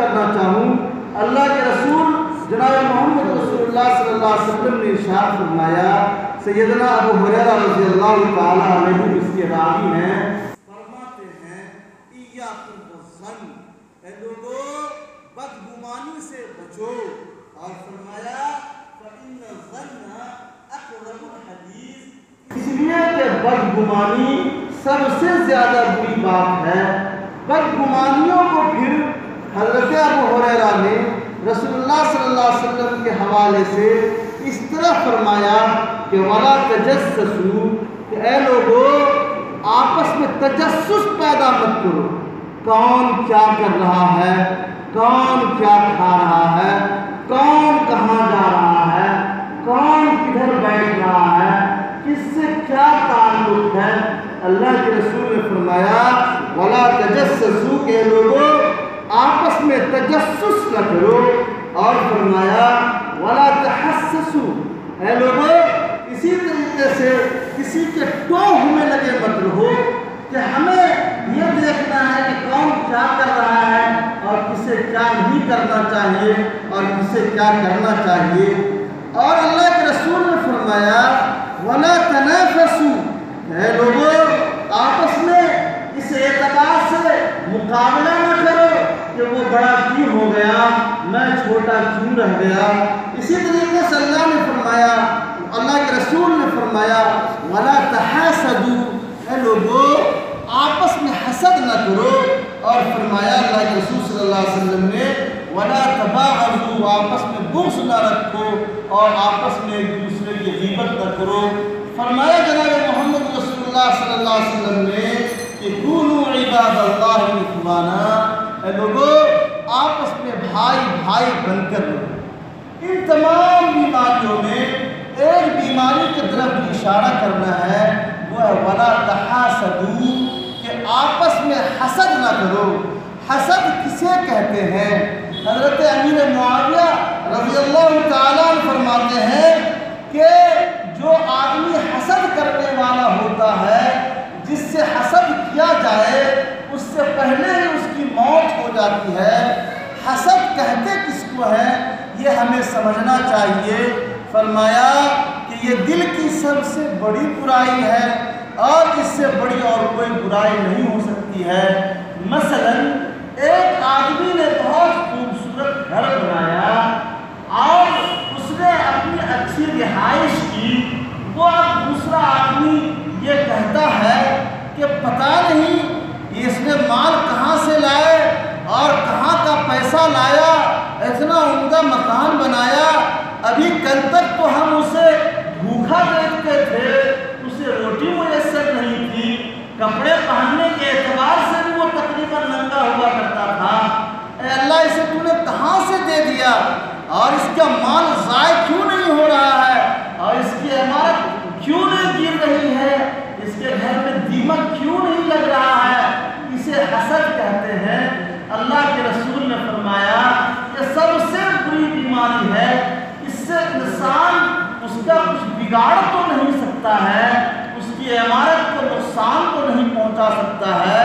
کرنا چاہوں، اللہ کے رسول جناب محمد رسول اللہ صلی اللہ علیہ وسلم نے ارشاد فرمایا، سیدنا ابو ہریرہ رضی اللہ تعالیٰ عنہ اس کے راوی ہیں، فرماتے ہیں ایاکم بالظن، اے لوگوں بدگمانی سے بچو، اور فرمایا فإن الظن اقرب الحدیث، اس لیے کہ بدگمانی سب سے زیادہ بری بات ہے۔ بدگمانیوں کو پھر حضرت ابو ہریرہ نے رسول اللہ صلی اللہ علیہ وسلم کے حوالے سے اس طرح فرمایا کہ وَلَا تَجَسَّسُوا، کہ اے لوگوں آپس میں تجسس پیدا مت کرو، کون کیا کر رہا ہے، کون کیا کھا رہا ہے، کون کہاں جا رہا ہے، کون کدھر بیٹھ رہا ہے، کس سے کیا تعلق ہے۔ اللہ کے رسول نے فرمایا وَلَا تَجَسَّسُوا، کہ لوگوں آپس میں تجسس نہ کرو، اور فرمایا وَلَا تَحَسَّسُوا، اے لوگوں اسی طریقے سے کسی کے ٹوہ میں لگے مت رہو کہ ہمیں یہ دیکھنا ہے کہ کون کیا کر رہا ہے اور کسے کیا نہیں کرنا چاہیے اور کسے کیا کرنا چاہیے۔ اور اللہ کے رسول نے فرمایا وَلَا تَنَافَسُوا، اے لوگوں آپس میں اس اعتبار سے مقابلہ نہ کرو کہ وہ بڑا کیوں ہو گیا، میں چھوٹا کیوں رہ گیا۔ اسی طریقے سے اللہ نے فرمایا، اللہ کے رسول نے فرمایا وَلَا تَحَاسَدُوا، اے لوگوں آپس میں حسد نہ کرو، اور فرمایا اللہ کے رسول صلی اللہ علیہ وسلم نے وَلَا تَبَاغَضُوا، آپس میں بغض نہ رکھو اور آپس میں ایک دوسرے کی غیبت نہ کرو۔ فرمایا جناب محمد رسول اللہ صلی اللہ علیہ وسلم نے کہ کونوا عباد اللہ اخوانا، اے لوگوں آپس میں بھائی بھائی بن کر رہو۔ ان تمام بیماریوں میں ایک بیماری کی طرف بھی اشارہ کرنا ہے، وہ ہے وَلَا تَحَاسَدُوا، کہ آپس میں حسد نہ کرو۔ حسد کسے کہتے ہیں؟ حضرت امیر معاویہ رضی اللہ تعالیٰ عنہ فرماتے ہیں کہ جو آدمی حسد کرنے والا ہوتا ہے، جس سے حسد کیا جائے اس سے پہلے ہی اس کی موت ہو جاتی ہے۔ حسد کہتے کس کو ہے یہ ہمیں سمجھنا چاہیے۔ فرمایا کہ یہ دل کی سب سے بڑی برائی ہے اور اس سے بڑی اور کوئی برائی نہیں ہو سکتی ہے۔ مثلا ایک آدمی نے بہت خوبصورت گھر بنایا اور اس نے اپنی اچھی رہائش کی، وہ اب دوسرا آدمی یہ کہتا ہے کہ پتہ نہیں اس نے مال کہاں سے لائے اور کہاں کا پیسہ لایا، اتنا عمدہ مکان بنایا، ابھی کل تک تو ہم اسے بھوکا دیکھتے تھے، اسے روٹی میسر نہیں تھی، کپڑے پہننے کے اعتبار سے بھی وہ تقریباً ننگا ہوا کرتا تھا، اے اللہ اسے تو نے کہاں سے دے دیا، اور اس کا مال ضائع کیوں نہیں ہو رہا ہے، اور اس کی عمارت کیوں نہیں گر رہی ہے، اس کے گھر میں دیمک کیوں نہیں لگ رہا ہے۔ اسے حسد کہتے ہیں۔ اللہ کے رسول نے فرمایا کہ سب سے بری بیماری ہے، اس سے انسان اس کا کچھ بگاڑ تو نہیں سکتا ہے، اس کی عمارت کو نقصان تو نہیں پہنچا سکتا ہے،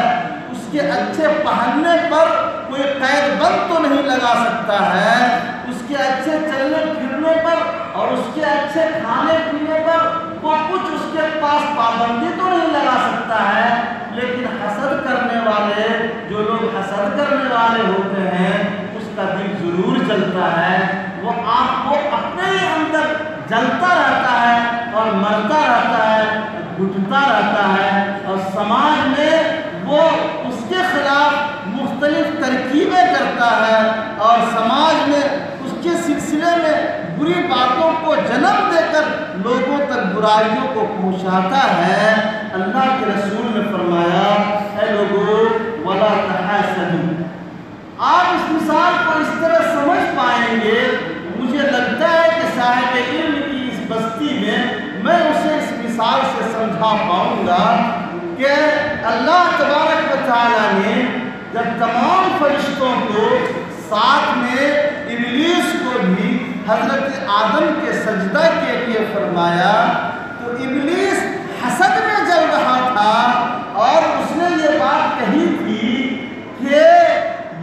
اس کے اچھے پہننے پر کوئی قید بند تو نہیں لگا سکتا ہے، اس کے اچھے چلنے پھرنے پر اور اس کے اچھے کھانے پینے پر وہ کچھ اس کے پاس پابندی تو نہیں لگا سکتا ہے۔ لیکن حسد کرنے والے، جو لوگ حسد کرنے والے ہوتے ہیں، اس کا دل ضرور جلتا ہے، وہ آپ کو اپنے ہی اندر جلتا رہتا ہے اور مرتا رہتا ہے، گھٹتا رہتا ہے، اور سماج میں وہ اس کے خلاف مختلف ترکیبیں کرتا ہے اور سماج میں اس کے سلسلے میں بری باتوں کو جنم دے کر لوگوں تک برائیوں کو پہنچاتا ہے۔ اللہ کے رسول نے فرمایا اے لوگوں وَلَا تَحَاسَدُوا، آپ اس مثال کو اس طرح سمجھ پائیں گے، مجھے لگتا ہے کہ صاحب علم کی اس بستی میں اسے اس مثال سے سمجھا پاؤں گا کہ اللہ تبارک و تعالیٰ نے جب تمام فرشتوں کو ساتھ میں ابلیس کو بھی حضرت آدم کے سجدہ کے لیے فرمایا تو ابلیس حسد میں جل رہا تھا اور اس نے یہ بات کہی تھی کہ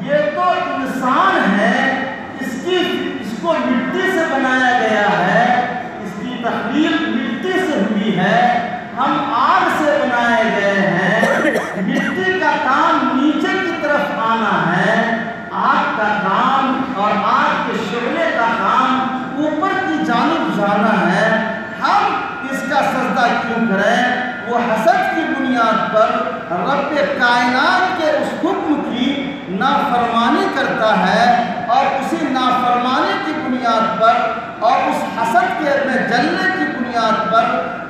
یہ تو انسان نافرمانی کرتا ہے اور اسی نافرمانی کی بنیاد پر اور اس حسد کے میں جلنے کی بنیاد پر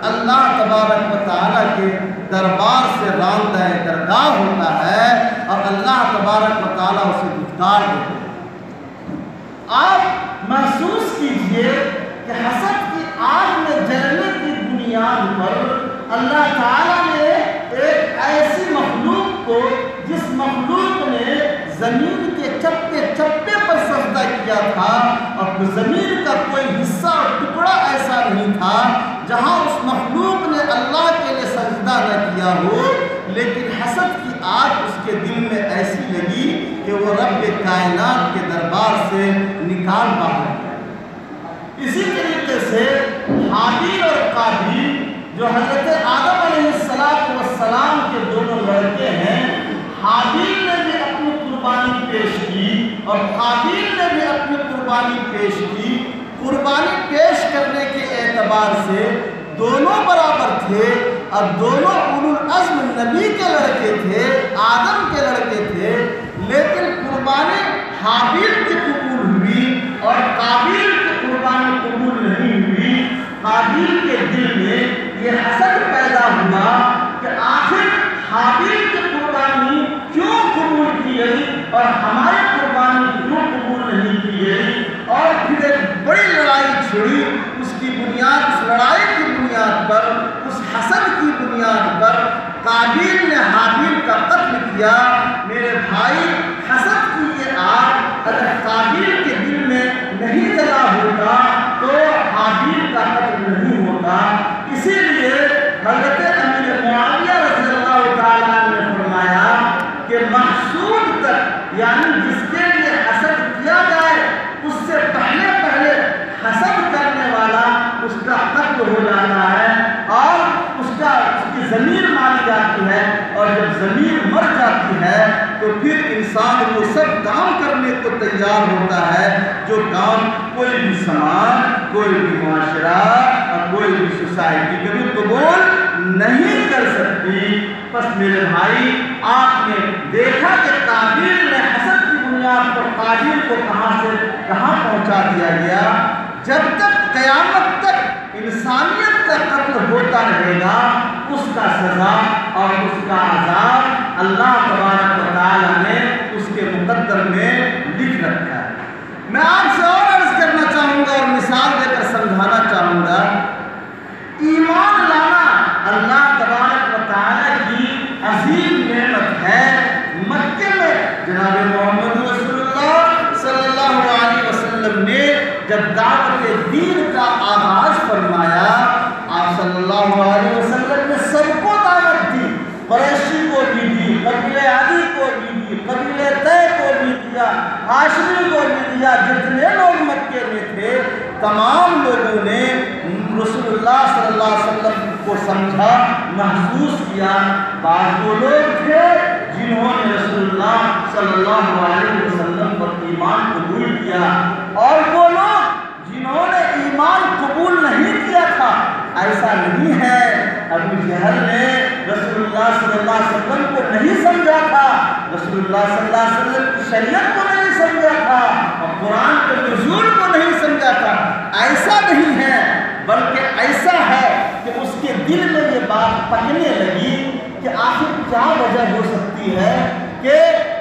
اللہ تبارک و تعالیٰ کے دربار سے راندہ درگاہ ہوتا ہے اور اللہ تبارک و تعالیٰ اسے گفتار دیتے ہیں۔ آپ محسوس کیجئے کہ حسد کی آگ میں جلنے کی بنیاد پر اللہ تعالیٰ نے ایک ایسی مخلوق کو، جس مخلوق نے زمین کے چپے چپے پر سجدہ کیا تھا اور زمین کا کوئی حصہ اور ٹکڑا ایسا نہیں تھا جہاں اس مخلوق نے اللہ کے لیے سجدہ نہ کیا ہو، لیکن حسد کی آگ اس کے دل میں ایسی لگی کہ وہ رب کائنات کے دربار سے نکال باہر گیا۔ اسی طریقے سے حابیل اور قابیل جو حضرت آدم علیہ السلام کے دونوں لڑکے ہیں، حابیل نے بھی اپنی قربانی پیش کی اور قابیل نے بھی اپنی قربانی پیش کی۔ قربانی پیش کرنے کے اعتبار سے دونوں برابر تھے اور دونوں اولو العزم نبی کے لڑکے تھے، آدم کے لڑکے تھے، لیکن قربانی حابیل کی قبول ہوئی اور قابیل کی قربانی قبول نہیں ہوئی۔ قابیل کے دل میں یہ حسد پیدا ہوا کہ آخر حابیل کی قربانی کیوں قبول کی گئی اور ہماری قربانی کیوں قبول نہیں کی گئی، اور پھر ایک بڑی لڑائی چھڑی۔ اس کی بنیاد، اس لڑائی کی بنیاد پر، اس حسد کی بنیاد پر قابیل نے حابیل کا قتل کیا۔ میرے بھائی، حسد کی یہ آگ اگر قابیل کے دل میں نہیں جلا ہوتا تو حابیل کا قتل نہیں ہوتا۔ اسی لیے حضرت امیر معاویہ رضی اللہ تعالیٰ نے فرمایا کہ محسود تک، یعنی جس کے لیے حسد کیا جائے، اس سے پہلے حسد کرنے والا اس کا قتل ہو جاتا ہے اور اس کی ضمیر ماری جاتی ہے، اور جب ضمیر مر جاتی ہے تو پھر انسان وہ سب کام کرنے کو تیار ہوتا ہے جو کام کوئی بھی سماج، کوئی بھی معاشرہ اور کوئی بھی سوسائٹی کبھی قبول نہیں کر سکتی۔ بس میرے بھائی، آپ نے دیکھا کہ قابیل نے حسد کی بنیاد پر قابیل کو کہاں سے کہاں پہنچا دیا گیا۔ جب تک قیامت تک انسانیت کا قتل ہوتا رہے گا، اس کا سزا اور اس کا عذاب اللہ تبارک و تعالیٰ نے اس کے مقدر میں لکھ رکھا ہے۔ میں آپ سے اور عرض کرنا چاہوں گا اور مثال دے کر سمجھانا چاہوں گا، ایمان لانا اللہ تبارک و تعالیٰ کی عظیم نعمت ہے۔ مکے میں جناب محمد رسول اللہ صلی اللہ علیہ وسلم نے جب دعوت دین کا آغاز فرمایا، آپ صلی اللہ علیہ وسلم نے سب کو دعوت دی، قریشی کو بھی دی، قبیلہ عدی کو بھی دی، قبیلہ طے کو بھی دیا، ہاشمی کو بھی دیا، جتنے لوگ مکے میں تھے تمام لوگوں نے رسول اللہ صلی اللہ علیہ وسلم کو سمجھا، محسوس کیا۔ بعض وہ لوگ تھے جنہوں نے رسول اللہ صلی اللہ علیہ وسلم پر ایمان قبول کیا، اور وہ لوگ جنہوں نے ایمان قبول نہیں کیا تھا۔ ایسا نہیں ہے ابو جہل نے رسول اللہ صلی اللہ علیہ وسلم کو نہیں سمجھا تھا، رسول اللہ صلی اللہ علیہ وسلم کی شریعت کو نہیں سمجھا تھا اور قرآن کے نزول کو نہیں سمجھا تھا۔ ایسا نہیں ہے، بلکہ ایسا ہے کہ اس کے دل میں یہ بات پکنے لگی کہ آخر کیا وجہ ہو سکتی ہے کہ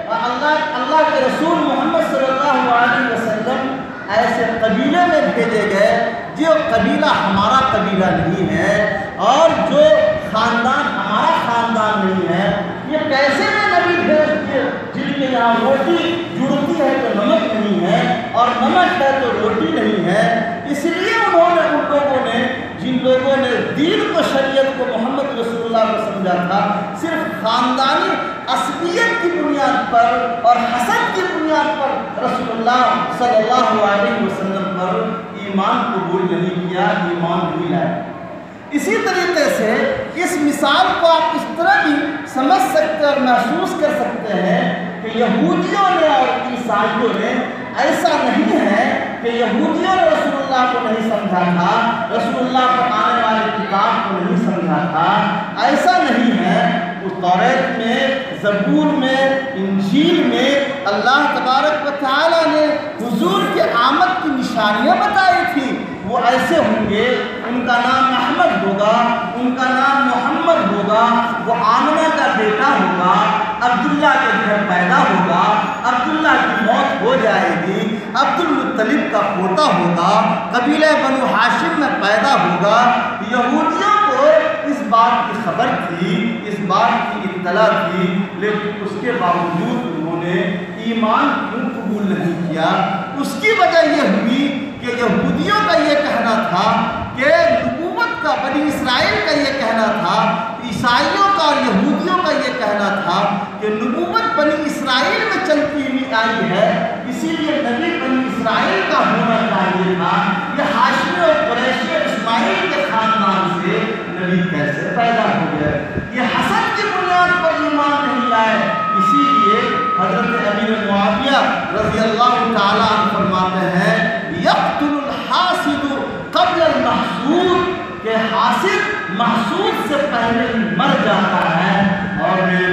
اللہ کے رسول محمد صلی اللہ علیہ وسلم ایسے قبیلے میں بھیجے گئے جو قبیلہ ہمارا قبیلہ نہیں ہے اور جو خاندان ہمارا خاندان نہیں ہے۔ یہ کیسے میں نبی بھیج دیے جن کے یہاں روٹی جڑتی ہے تو نمک نہیں ہے اور نمک ہے تو روٹی نہیں ہے۔ اس لیے انہوں نے، ان لوگوں نے، جن لوگوں نے دین کو، شریعت کو، محمد رسول اللہ کو سمجھا تھا، صرف خاندانی عصبیت کی بنیاد پر اور حسد کی بنیاد پر رسول اللہ صلی اللہ علیہ وسلم پر ایمان قبول نہیں کیا، ایمان نہیں لائے۔ اسی طریقے سے اس مثال کو آپ اس طرح بھی سمجھ سکتے اور محسوس کر سکتے ہیں کہ یہودیوں نے اور عیسائیوں نے، ایسا نہیں ہے کہ یہودیوں نے رسول اللہ کو نہیں سمجھا تھا، رسول اللہ پر آنے والی کتاب کو نہیں سمجھا تھا، ایسا نہیں ہے۔ اس توریت میں، زبور میں، انجیل میں اللہ تبارک و تعالیٰ نے حضور کے آمد کی نشانیاں بتائی تھی وہ ایسے ہوں گے، ان کا نام احمد ہوگا، ان کا نام محمد ہوگا، وہ آمنہ کا بیٹا ہوگا، عبداللہ کے گھر پیدا ہوگا، عبداللہ کی موت ہو جائے گی، عبد المطلب کا پوتا ہوگا، قبیلہ بنو ہاشم میں پیدا ہوگا۔ یہودیوں کو اس بات کی خبر تھی، اس بات کی اطلاع تھی، لیکن اس کے باوجود انہوں نے ایمان کیوں قبول نہیں کیا؟ اس کی وجہ یہ ہوئی کہ یہودیوں کا یہ کہنا تھا کہ نبوت کا، بنی اسرائیل کا یہ کہنا تھا، عیسائیوں کا اور یہودیوں کا یہ کہنا تھا کہ نبوت بنی اسرائیل میں چلتی ہوئی آئی ہے، اسی لیے نبی بنی اسرائیل کا ہونا چاہیے تھا۔ یہ ہاشمی اور قریشی اسماعیل کے خاندان سے نبی کیسے پیدا ہو گئے؟ یہ حسد کی بنیاد پر ایمان نہیں لائے۔ اسی لیے حضرت امیر معاویہ رضی اللہ تعالیٰ عنہ فرماتے ہیں یقتل الحاسد قبل المحسود، کہ حاسد محسود سے پہلے مر جاتا ہے۔ اور میرے